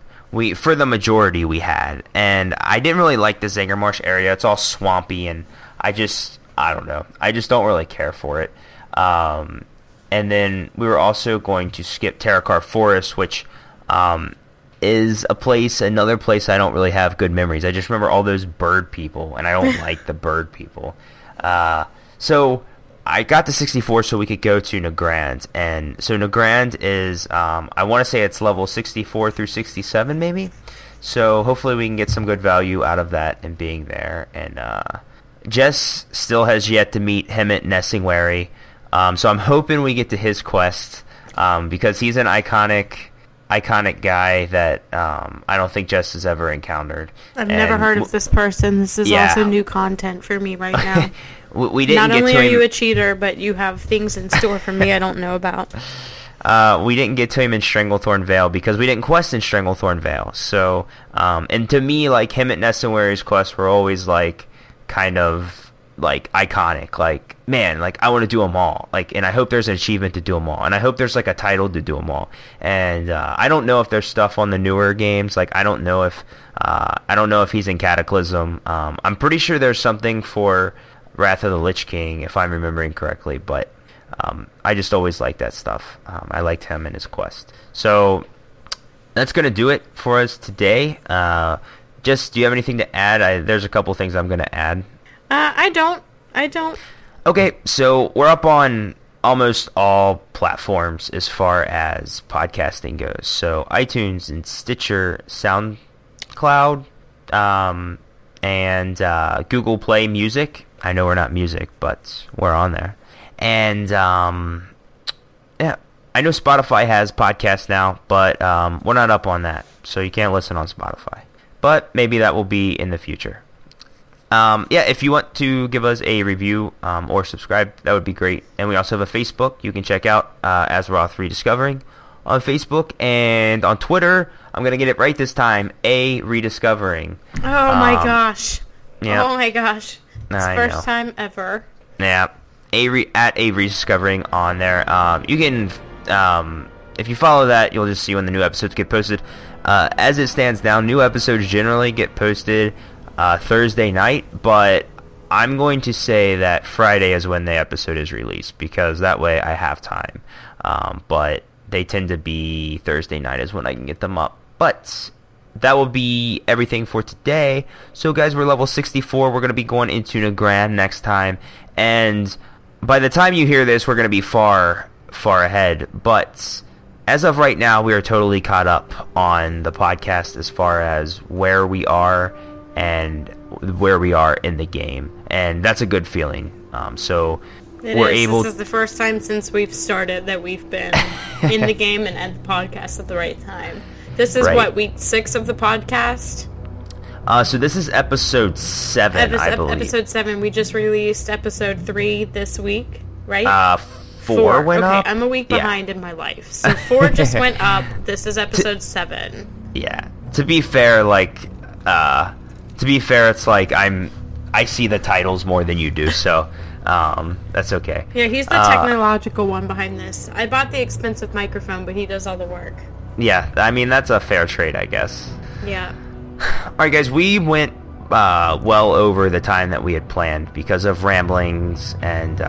for the majority we had. And I didn't really like the Zangermarsh area. It's all swampy, and I don't know. I just don't really care for it. And then we were also going to skip Terrakar Forest, which is another place I don't really have good memories. I just remember all those bird people, and I don't like the bird people. So I got to 64 so we could go to Nagrand. And so Nagrand is, I want to say it's level 64 through 67 maybe. So hopefully we can get some good value out of that and being there. And Jess still has yet to meet Hemet Nessingwary. So I'm hoping we get to his quest, because he's an iconic guy that I don't think Jess has ever encountered. I've never heard of this person. This is also new content for me right now. we didn't Not get only to are him... you a cheater, but you have things in store for me I don't know about. We didn't get to him in Stranglethorn Vale because we didn't quest in Stranglethorn Vale. So, and to me, like, him at Nessingwary's quests were always, like, kind of, like, iconic. Like, man, like, I want to do them all. Like, and I hope there's an achievement to do them all. And I hope there's, like, a title to do them all. And I don't know if there's stuff on the newer games. Like, I don't know if he's in Cataclysm. I'm pretty sure there's something for Wrath of the Lich King, if I'm remembering correctly. But I just always liked that stuff. I liked him and his quest. So that's going to do it for us today. Just, do you have anything to add? There's a couple things I'm going to add. I don't. Okay, so we're up on almost all platforms as far as podcasting goes. So iTunes and Stitcher, SoundCloud, and Google Play Music. I know we're not music, but we're on there. And yeah, I know Spotify has podcasts now, but we're not up on that, so you can't listen on Spotify. But maybe that will be in the future. Yeah, if you want to give us a review or subscribe, that would be great. And we also have a Facebook you can check out as Roth Rediscovering on Facebook. And on Twitter, I'm going to get it right this time, A Rediscovering. Oh my gosh. Yeah. Oh my gosh. It's the first time ever. Yeah. At A Rediscovering on there. You can, if you follow that, you'll just see when the new episodes get posted. As it stands now, new episodes generally get posted Thursday night, but I'm going to say that Friday is when the episode is released, because that way I have time. But they tend to be Thursday night is when I can get them up. But that will be everything for today. So guys, we're level 64. We're going to be going into Nagrand next time. And by the time you hear this, we're going to be far ahead. But as of right now, we are totally caught up on the podcast as far as where we are and where we are in the game, and that's a good feeling. So we're able. This is the first time since we've started that we've been in the game and at the podcast at the right time. This is what, week 6 of the podcast. So this is episode 7, I believe. Episode 7. We just released episode 3 this week, right? 4 went up. I'm a week behind in my life. So 4 just went up. This is episode 7. Yeah. To be fair, it's like I see the titles more than you do, so that's okay. Yeah, he's the technological one behind this. I bought the expensive microphone, but he does all the work. Yeah, I mean, that's a fair trade, I guess. Yeah. Alright, guys, we went well over the time that we had planned because of ramblings and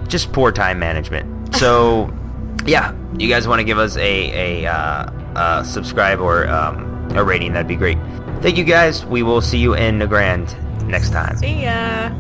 just poor time management. So, yeah, you guys want to give us a subscribe or a rating, that'd be great. Thank you guys. We will see you in Nagrand next time. See ya.